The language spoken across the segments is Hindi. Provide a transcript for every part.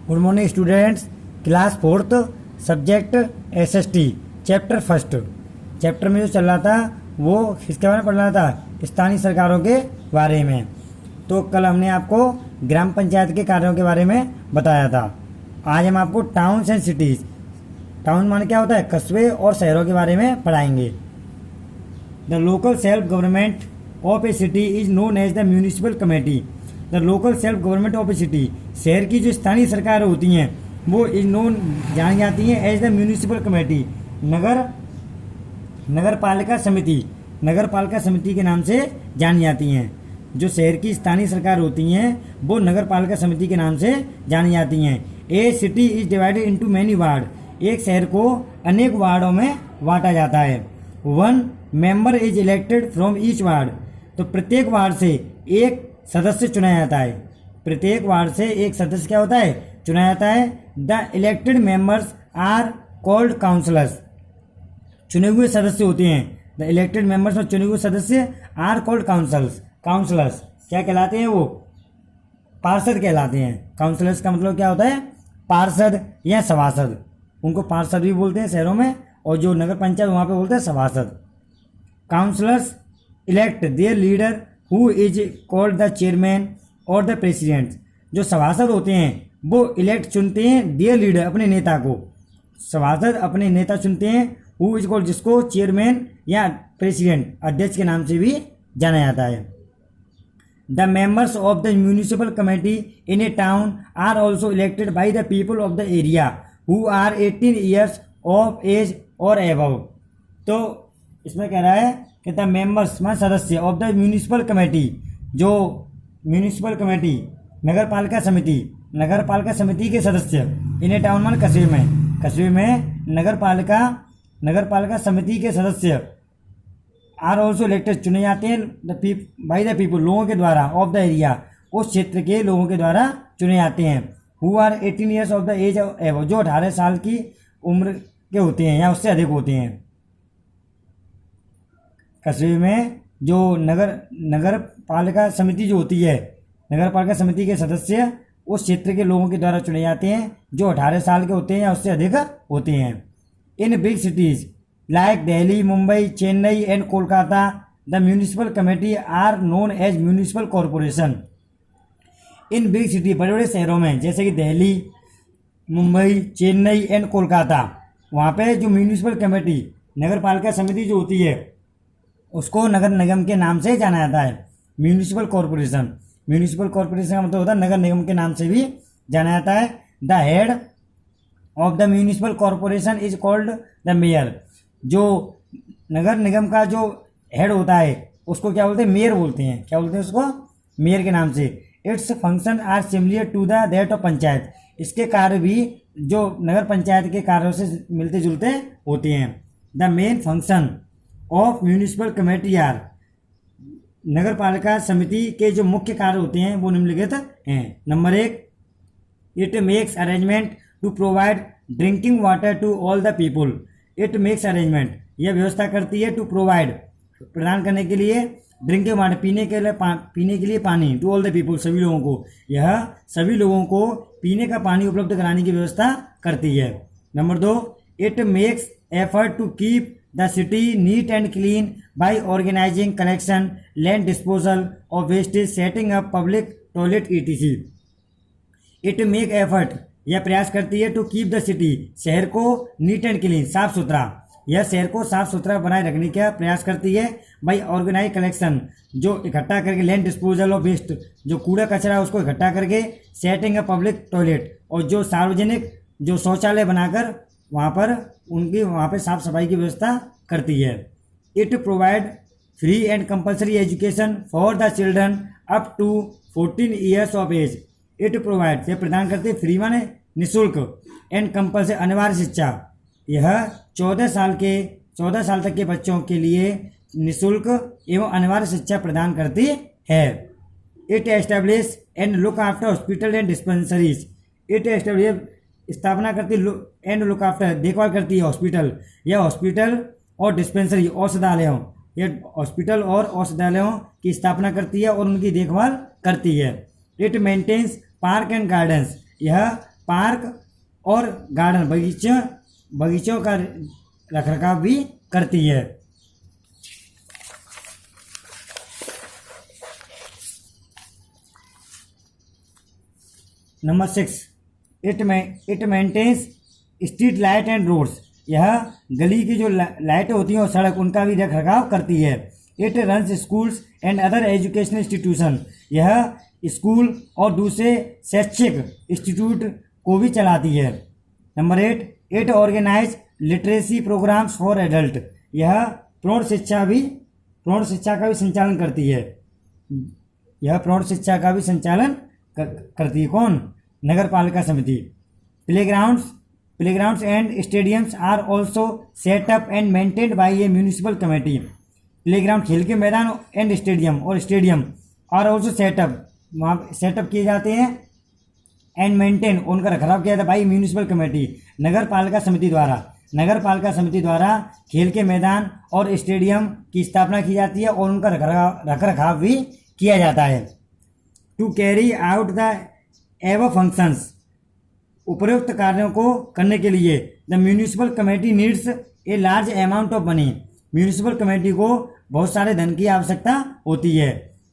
Good morning students. Class 4th subject SST chapter first. Chapter में जो चल रहा था वो किसके बारे में पढ़ रहा था? स्थानीय सरकारों के बारे में। तो कल हमने आपको ग्राम पंचायत के कार्यों के बारे में बताया था। आज हम आपको टाउन्स एंड सिटीज़, टाउन माने क्या होता है? कस्बे और शहरों के बारे में पढ़ाएंगे। The local self government of a city is known as the municipal committee. The local self government of a city, शहर की जो स्थानीय सरकार होती हैं वो इज नोन जानी जाती हैं एज द म्यूनिसिपल कमेटी, नगर पालिका समिति के नाम से जानी जाती हैं। जो शहर की स्थानीय सरकार होती हैं वो नगर पालिका समिति के नाम से जानी जाती हैं। A city is divided into many ward, एक शहर को अनेक वार्डों में बांटा जाता है। 1 member is elected from each ward, तो प्रत्येक वार्ड से एक सदस्य चुना जाता है। प्रत्येक वार्ड से एक सदस्य क्या होता है? चुना जाता है। The elected members are called councillors, चुने हुए सदस्य होते हैं। द इलेक्टेड मेंबर्स और चुने हुए सदस्य आर कॉल्ड काउंसलर्स क्या कहलाते हैं? वो पार्षद कहलाते हैं। काउंसलर्स का मतलब क्या होता है? पार्षद या सभासद। उनको पार्षद भी बोलते हैं शहरों में, और जो नगर पंचायत वहाँ पे बोलते हैं सभासद। Councillors elect their leader who is called the chairman और द प्रेसिडेंट, जो सभासद होते हैं वो इलेक्ट चुनते हैं देयर लीडर, अपने नेता को। सभासद अपने नेता चुनते हैं। हु इज कॉल्ड, जिसको चेयरमैन या प्रेसिडेंट, अध्यक्ष के नाम से भी जाना जाता है। The members of the municipal committee in a town are also elected by the people of the area who are 18 years of age और एबव। तो इसमें कह रहा है कि द मेंबर्स मान सदस्य ऑफ द म्यूनिसिपल कमेटी, जो म्यूनिसिपल कमेटी नगर पालिका समिति के सदस्य इन ए टाउन मान कस्बे में नगर पालिका समिति के सदस्य आर ऑल्सो इलेक्टेड चुने जाते हैं बाई द पीपल, लोगों के द्वारा, ऑफ द एरिया, उस क्षेत्र के लोगों के द्वारा चुने जाते हैं। Who are 18 years of the age above, जो 18 साल की उम्र के होते हैं या उससे अधिक होते हैं। कस्बे में जो नगर पालिका समिति जो होती है, नगर पालिका समिति के सदस्य उस क्षेत्र के लोगों के द्वारा चुने जाते हैं जो 18 साल के होते हैं या उससे अधिक होते हैं। In big cities like Delhi, Mumbai, Chennai and Kolkata the municipal committee are known as municipal corporation. In big city, बड़े बड़े शहरों में जैसे कि दिल्ली, मुंबई, चेन्नई एंड कोलकाता, वहाँ पे जो म्यूनिसिपल कमेटी, नगर पालिका समिति जो होती है उसको नगर निगम के नाम से जाना जाता है। म्यूनिसिपल कॉरपोरेशन का मतलब होता है नगर निगम के नाम से भी जाना जाता है। The head of the municipal corporation is called the mayor, जो नगर निगम का जो हेड होता है उसको क्या बोलते हैं? मेयर बोलते हैं। क्या बोलते हैं उसको? मेयर के नाम से। Its function are similar to the that of panchayat, इसके कार्य भी जो नगर पंचायत के कार्यों से मिलते जुलते होते हैं। The main function of municipal committee are, नगर पालिका समिति के जो मुख्य कार्य होते हैं वो निम्नलिखित हैं। Number 1, it makes arrangement to provide drinking water to all the people. It makes arrangement, यह व्यवस्था करती है, टू प्रोवाइड, प्रदान करने के लिए, ड्रिंकिंग वाटर, पीने के लिए पानी, टू ऑल द पीपुल, सभी लोगों को। यह सभी लोगों को पीने का पानी उपलब्ध कराने की व्यवस्था करती है। Number 2, it makes effort to keep the city neat and clean by organising collection, land disposal of wastage, setting up public toilet etc। It make effort, यह प्रयास करती है, टू कीप द सिटी, शहर को, नीट एंड क्लीन, साफ सुथरा, यह शहर को साफ सुथरा बनाए रखने का प्रयास करती है। बाई ऑर्गेनाइज कलेक्शन, जो इकट्ठा करके, लैंड डिस्पोजल ऑफ वेस्ट, जो कूड़ा कचरा है उसको इकट्ठा करके, सेटिंग अ पब्लिक टॉयलेट, और जो सार्वजनिक जो शौचालय बनाकर वहाँ पे साफ सफाई की व्यवस्था करती है। It provide free and compulsory education for the children up to 14 years of age. It provide, यह प्रदान करती है, फ्री माने निःशुल्क, एंड कंपल्सरी अनिवार्य शिक्षा, यह 14 साल तक के बच्चों के लिए निःशुल्क एवं अनिवार्य शिक्षा प्रदान करती है। It establish and look after hospital and dispensaries. It establish, स्थापना करती, एंड लुक आफ्टर, देखभाल करती है, हॉस्पिटल और डिस्पेंसरी, औषधालयों, यह हॉस्पिटल और औषधालयों की स्थापना करती है और उनकी देखभाल करती है। It maintains park and gardens, यह पार्क और गार्डन बगीचों का रखरखाव भी करती है। Number 6, it maintains street light and roads. यह गली की जो लाइटें होती हैं और सड़क उनका भी रख रखाव करती है। It runs schools and other educational institution. यह स्कूल और दूसरे शैक्षिक इंस्टीट्यूट को भी चलाती है। Number 8, it organise literacy programmes for adult. यह प्रौढ़ शिक्षा का भी संचालन करती है। यह प्रौढ़ शिक्षा का भी संचालन करती है। कौन? नगर पालिका समिति। Playgrounds and stadiums are also set up and maintained by a municipal committee. Playground खेल के मैदान and stadium are also set up, वहाँ सेटअप किए जाते हैं, एंड मेंटेन उनका रखरखाव किया जाता है बाई म्यूनिसिपल कमेटी, नगर पालिका समिति द्वारा खेल के मैदान और स्टेडियम की स्थापना की जाती है और उनका रखरखाव भी किया जाता है। To carry out the above functions. उपरोक्त कार्यों को करने के लिए the municipal committee needs a large amount of money. Municipal committee को बहुत सारे धन की आवश्यकता होती है।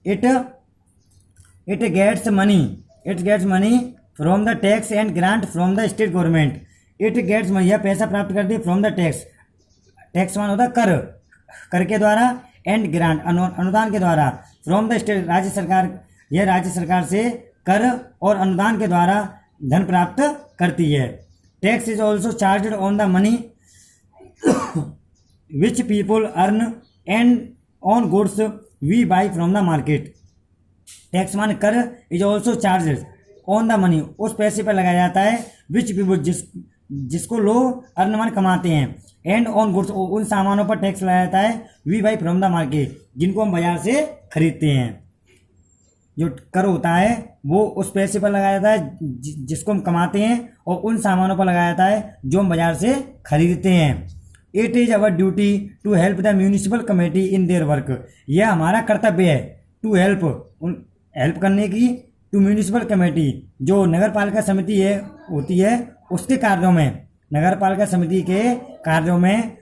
It gets money from the tax and grant from the state government. It gets money, यह पैसा प्राप्त करती है फ्रॉम द टैक्स मान होता है कर के द्वारा, एंड ग्रांट अनुदान के द्वारा, फ्रॉम द स्टेट राज्य सरकार से कर और अनुदान के द्वारा धन प्राप्त करती है। Tax is also charged on the money which people earn and on goods we buy from the market. Tax मान कर is also charged on the money, उस पैसे पर लगाया जाता है, विच पीपल जिसको लोग अर्न मान कमाते हैं, एंड ऑन गुड्स उन सामानों पर टैक्स लगाया जाता है, we buy from the market जिनको हम बाजार से खरीदते हैं। जो कर होता है वो उस पैसे पर लगाया जाता है जिसको हम कमाते हैं, और उन सामानों पर लगाया जाता है जो हम बाजार से खरीदते हैं। It is our duty to help the municipal committee in their work. यह हमारा कर्तव्य है, टू हेल्प करने की, टू म्यूनिसिपल कमेटी जो नगर पालिका समिति होती है उसके कार्यों में, नगर पालिका समिति के कार्यों में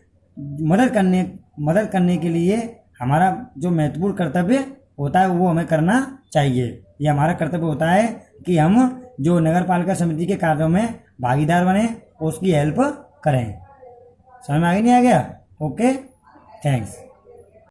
मदद करने के लिए हमारा जो महत्वपूर्ण कर्तव्य होता है वो हमें करना चाहिए। ये हमारा कर्तव्य होता है कि हम जो नगर पालिका समिति के कार्यों में भागीदार बने और उसकी हेल्प करें। समझ में आ गया? Okay, thanks.